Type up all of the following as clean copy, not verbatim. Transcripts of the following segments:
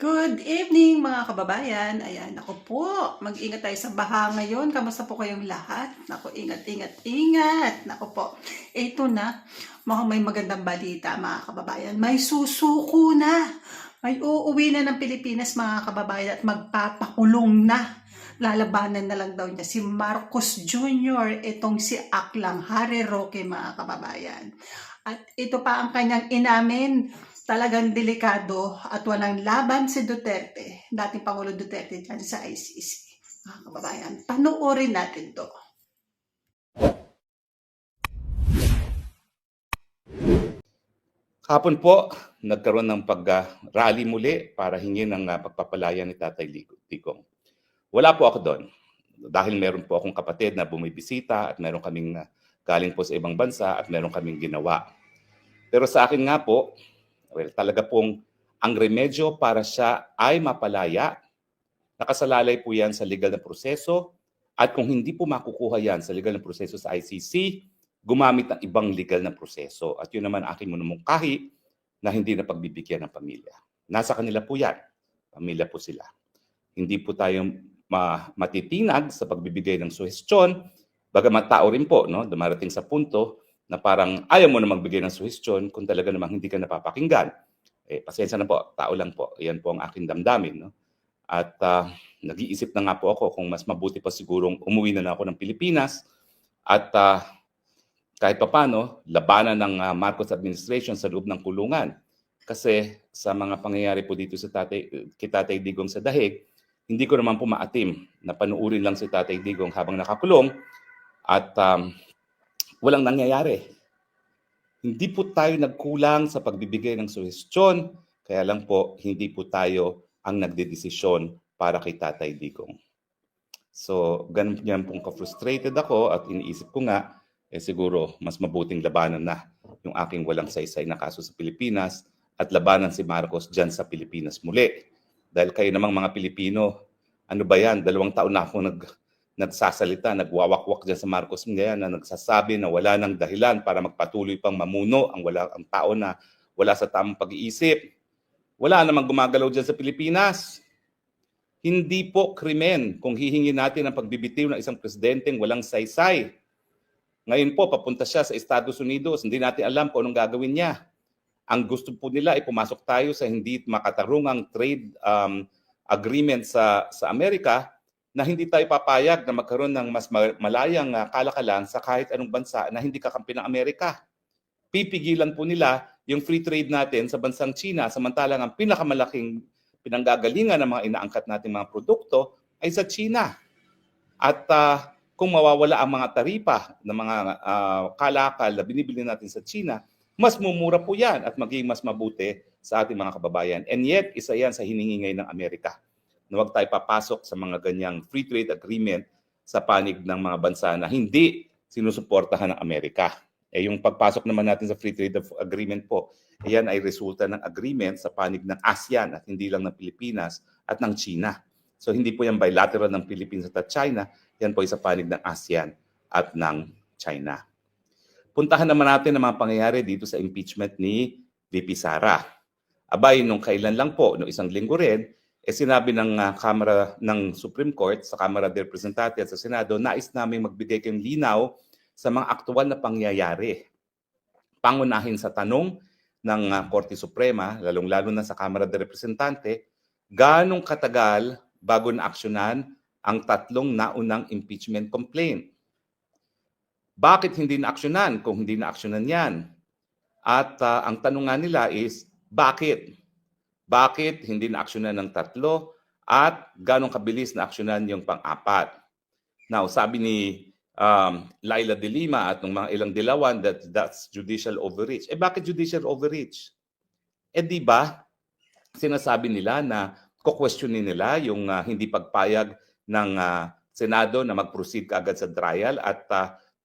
Good evening mga kababayan. Ayan, ako po. Mag-ingat tayo sa baha ngayon. Kamusta po kayong lahat? Naku, ingat, ingat, ingat. Naku po. Ito na. Mukhang may magandang balita mga kababayan. May susuko na. May uuwi na ng Pilipinas mga kababayan at magpapakulong na. Lalabanan na lang daw niya si Marcos Jr. Itong si Aklang Harry Roque mga kababayan. At ito pa ang kanyang inamin. Talagang delikado at walang laban si Duterte, dating Pangulo Duterte dyan sa ICC. Mga kababayan, panoorin natin to. Kahapon po, nagkaroon ng pag-rally muli para hingin ng pagpapalaya ni Tatay Digong. Wala po ako doon dahil meron po akong kapatid na bumibisita at meron kaming galing po sa ibang bansa at meron kaming ginawa. Pero sa akin nga po, talaga pong ang remedyo para siya ay mapalaya, nakasalalay po yan sa legal na proseso at kung hindi po makukuha yan sa legal na proseso sa ICC, gumamit ng ibang legal na proseso. At yun naman aking minumungkahi na hindi na pagbibigyan ng pamilya. Nasa kanila po yan. Pamilya po sila. Hindi po tayo matitinag sa pagbibigay ng suhestyon. Bagamat tao rin po, no? Dumarating sa punto na parang ayaw mo na magbigay ng suhestyon kung talaga namang hindi ka napapakinggan. Pasensya na po, tao lang po. Yan po ang aking damdamin. No? At nag-iisip na nga po ako kung mas mabuti pa sigurong umuwi na ako ng Pilipinas at kahit papano, labanan ng Marcos administration sa loob ng kulungan. Kasi sa mga pangyayari po dito sa Tatay Digong sa dahig, hindi ko naman po maatim na panuurin lang si Tatay Digong habang nakakulong at walang nangyayari. Hindi po tayo nagkulang sa pagbibigay ng suhestyon, kaya lang po hindi po tayo ang nagdedesisyon para kay Tatay Digong. So, ganun yan pong ka-frustrated ako at iniisip ko nga, siguro mas mabuting labanan na yung aking walang saysay na kaso sa Pilipinas at labanan si Marcos dyan sa Pilipinas muli. Dahil kayo namang mga Pilipino, ano ba yan, 2 taon na ako nagsasalita, nagwawakwak dyan sa Marcos ngayon na nagsasabi na wala nang dahilan para magpatuloy pang mamuno ang tao na wala sa tamang pag-iisip. Wala namang gumagalaw dyan sa Pilipinas. Hindi po krimen kung hihingin natin ang pagbibitiw ng isang presidenteng walang saysay. Ngayon po, papunta siya sa Estados Unidos. Hindi natin alam kung anong gagawin niya. Ang gusto po nila ay pumasok tayo sa hindi makatarungang trade agreement sa Amerika na hindi tayo papayag na magkaroon ng mas malayang kalakalan sa kahit anong bansa na hindi kakampi ng Amerika. Pipigilan po nila yung free trade natin sa bansang China, samantalang ang pinakamalaking pinanggagalingan ng mga inaangkat nating mga produkto ay sa China. At kung mawawala ang mga taripa ng mga kalakal na binibili natin sa China, mas mumura po yan at magiging mas mabuti sa ating mga kababayan. And yet, isa yan sa hiningingay ng Amerika na huwag tayo papasok sa mga ganyang free trade agreement sa panig ng mga bansa na hindi sinusuportahan ng Amerika. Yung pagpasok naman natin sa free trade agreement po, yan ay resulta ng agreement sa panig ng ASEAN at hindi lang ng Pilipinas at ng China. So hindi po yan bilateral ng Philippines at China, yan po ay sa panig ng ASEAN at ng China. Puntahan naman natin ang mga pangyayari dito sa impeachment ni VP Sara. Abay, nung kailan lang po, nung isang linggo rin, sinabi ng Kamara ng Supreme Court sa Kamara de Representantes at sa Senado, nais namin magbigay kayong linaw sa mga aktual na pangyayari. Pangunahin sa tanong ng Korte Suprema, lalong-lalo na sa Kamara de Representantes, ganong katagal bago na-aksyonan ang 3 naunang impeachment complaint? Bakit hindi na-aksyonan kung hindi na-aksyonan yan? At ang tanong nga nila is, bakit? Bakit hindi na-aksyonan ng 3 at ganong kabilis na-aksyonan yung pang-4? Now, sabi ni Laila de Lima at ng mga ilang dilawan that's judicial overreach. Bakit judicial overreach? Di ba, sinasabi nila na ko-questionin nila yung hindi pagpayag ng Senado na mag-proceed kaagad sa trial at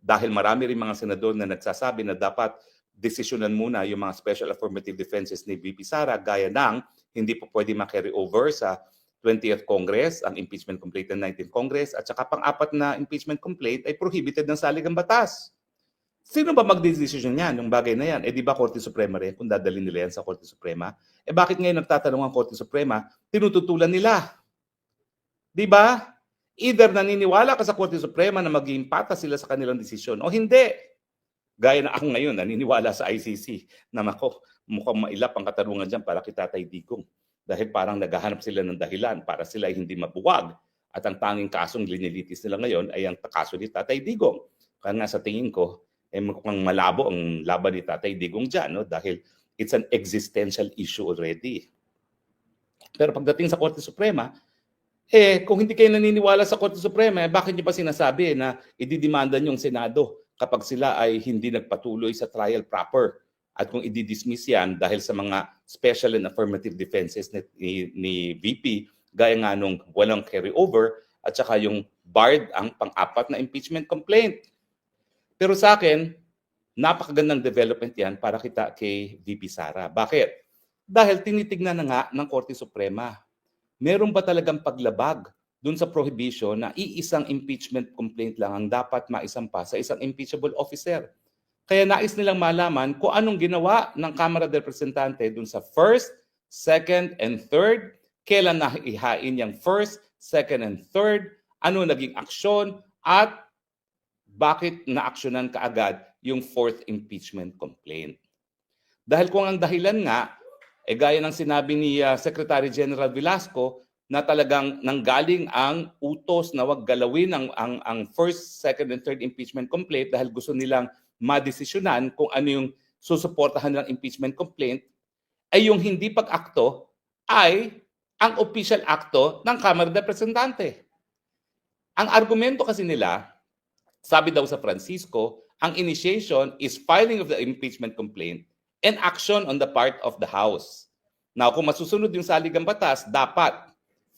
dahil marami rin mga senador na nagsasabi na dapat desisyonan muna yung mga special affirmative defenses ni VP Sara gaya ng hindi po pwede ma-carry over sa 20th Congress ang impeachment complaint ng 19th Congress at saka pang-4 na impeachment complaint ay prohibited ng saligang batas. Sino ba magdedesisyon yan, yung bagay na yan? Di ba Korte Suprema rin kung dadalhin nila yan sa Korte Suprema? bakit ngayon nagtatanong ang Korte Suprema, tinututulan nila? Di ba? Either naniniwala ka sa Korte Suprema na maging patas sila sa kanilang desisyon o hindi. Gaya na ako ngayon, naniniwala sa ICC na mukhang mailap ang katarungan dyan para kay Tatay Digong. Dahil parang naghahanap sila ng dahilan para sila ay hindi mabuwag. At ang tanging kasong linilitis nila ngayon ay ang kaso ni Tatay Digong. Kaya nga sa tingin ko, mukhang malabo ang laban ni Tatay Digong dyan, no? Dahil it's an existential issue already. Pero pagdating sa Korte Suprema, kung hindi kayo naniniwala sa Korte Suprema, bakit niyo pa sinasabi na ididimanda niyo ang Senado kapag sila ay hindi nagpatuloy sa trial proper? At kung ididismiss yan dahil sa mga special and affirmative defenses ni VP, gaya nga nung walang carryover at saka yung barred ang pang-apat na impeachment complaint. Pero sa akin, napakagandang development yan para kita kay VP Sara. Bakit? Dahil tinitignan na nga ng Korte Suprema. Meron ba talagang paglabag dun sa prohibition na iisang impeachment complaint lang ang dapat maisampa sa isang impeachable officer? Kaya nais nilang malaman kung anong ginawa ng Kamara de Representante dun sa first, second, and third, kailan na ihain yung first, second, and third, ano naging aksyon, at bakit naaksyonan kaagad yung fourth impeachment complaint. Dahil kung ang dahilan nga, gaya ng sinabi ni Secretary General Velasco, na talagang nanggaling ang utos na wag galawin ang first, second, and third impeachment complaint dahil gusto nilang madesisyonan kung ano yung susuportahan ng impeachment complaint, ay yung hindi pag-akto ay ang official akto ng Kamara de Representante. Ang argumento kasi nila, sabi daw sa Francisco, ang initiation is filing of the impeachment complaint and action on the part of the House. Now, kung masusunod yung saligang batas, dapat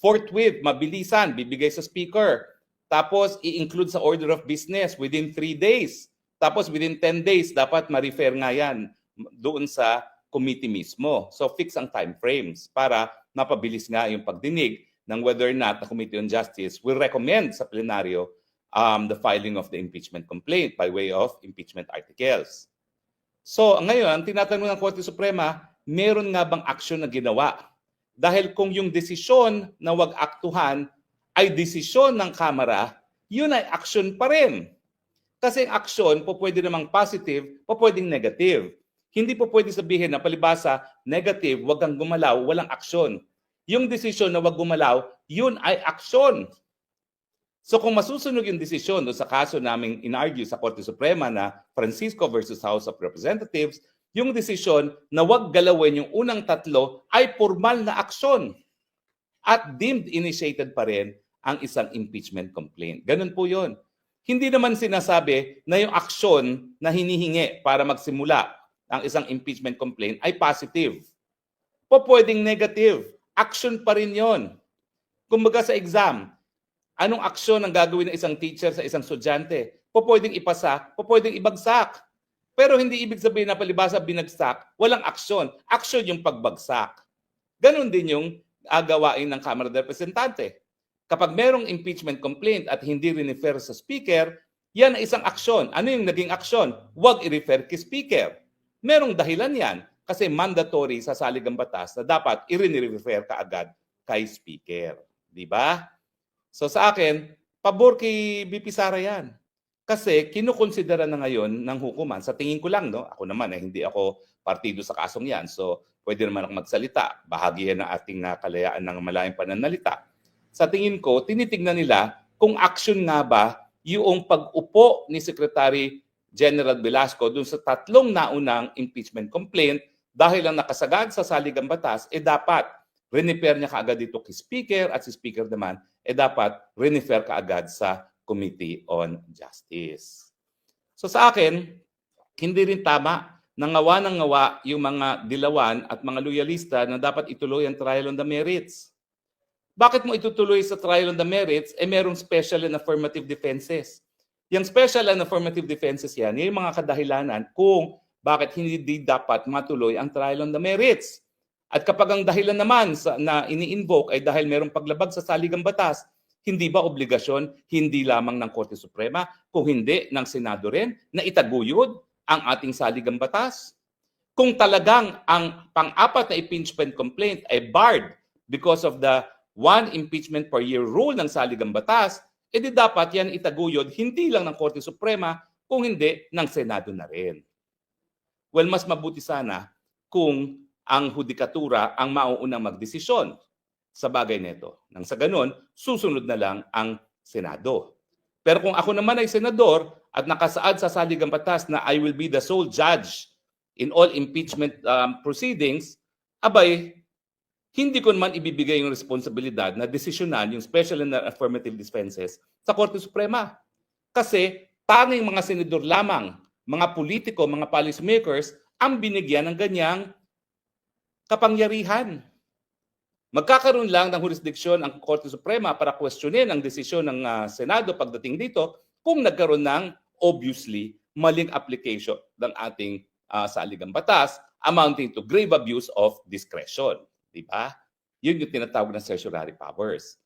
forthwith, mabilisan, bibigay sa Speaker. Tapos, i-include sa order of business within 3 days. Tapos, within 10 days, dapat ma-refer nga yan doon sa committee mismo. So, fix ang time frames para mapabilis nga yung pagdinig ng whether or not the Committee on Justice will recommend sa plenaryo the filing of the impeachment complaint by way of impeachment articles. So, ngayon, tinatanong ng Korte Suprema, meron nga bang aksyon na ginawa? Dahil kung yung desisyon na wag aktuhan ay desisyon ng Kamara, yun ay aksyon pa rin. Kasi ang aksyon po pwede namang positive, po pwedeng negative. Hindi po pwede sabihin na palibasa, negative, wag kang gumalaw, walang aksyon. Yung desisyon na wag gumalaw, yun ay aksyon. So kung masusunog yung desisyon doon sa kaso naming inargue sa Korte Suprema na Francisco versus House of Representatives, yung desisyon na wag galawin yung unang tatlo ay formal na aksyon. At deemed initiated pa rin ang isang impeachment complaint. Ganun po yun. Hindi naman sinasabi na yung aksyon na hinihingi para magsimula ang isang impeachment complaint ay positive. Po pwedeng negative. Action pa rin yon. Kumbaga sa exam, anong aksyon ang gagawin ng isang teacher sa isang estudyante? Po pwedeng ipasa, po pwedeng ibagsak. Pero hindi ibig sabihin na palibasa binagsak, walang aksyon. Aksyon yung pagbagsak. Ganon din yung gawain ng Kamara de Representante. Kapag merong impeachment complaint at hindi rin-refer sa Speaker, yan ay isang aksyon. Ano yung naging aksyon? Huwag i-refer kay Speaker. Merong dahilan yan kasi mandatory sa saligang batas na dapat i-refer ka agad kay Speaker. Di ba? So sa akin, pabor kay BP Sara yan. Kasi kinukonsidera na ngayon ng hukuman, sa tingin ko lang, no? Ako naman, hindi ako partido sa kasong yan. So pwede naman ako magsalita. Bahagi yan ng ating kalayaan ng malayang pananalita. Sa tingin ko, tinitignan nila kung action nga ba yung pag-upo ni Secretary General Velasco dun sa tatlong naunang impeachment complaint dahil lang nakasagad sa saligang batas, dapat refer niya kaagad dito kay Speaker at si Speaker naman, dapat refer kaagad sa Committee on Justice. So sa akin, hindi rin tama na ngawa ng ngawa yung mga dilawan at mga loyalista na dapat ituloy ang trial on the merits. Bakit mo itutuloy sa trial on the merits? Merong special and affirmative defenses. Yung special and affirmative defenses yan, yung mga kadahilanan kung bakit hindi dapat matuloy ang trial on the merits. At kapag ang dahilan naman na ini-invoke ay dahil merong paglabag sa saligang batas, hindi ba obligasyon hindi lamang ng Korte Suprema, kung hindi ng Senado rin, na itaguyod ang ating saligang batas? kung talagang ang pang-apat na impeachment complaint ay barred because of the one impeachment per year rule ng saligang batas, edi dapat yan itaguyod hindi lang ng Korte Suprema, kung hindi ng Senado na rin. Well, mas mabuti sana kung ang hudikatura ang mauunang magdesisyon sa bagay nito. Nang sa ganun, susunod na lang ang Senado. Pero kung ako naman ay senador at nakasaad sa saligang batas na I will be the sole judge in all impeachment proceedings, abay, hindi ko naman ibibigay yung responsibilidad na desisyonan yung special and affirmative defenses sa Korte Suprema. Kasi tanging mga senador lamang, mga politiko, mga policymakers ang binigyan ng ganyang kapangyarihan. Magkakaroon lang ng jurisdiction ang Korte Suprema para questionin ang desisyon ng Senado pagdating dito kung nagkaroon ng obviously maling application ng ating saligang batas amounting to grave abuse of discretion. Di ba? Yun yung tinatawag na certiorari powers.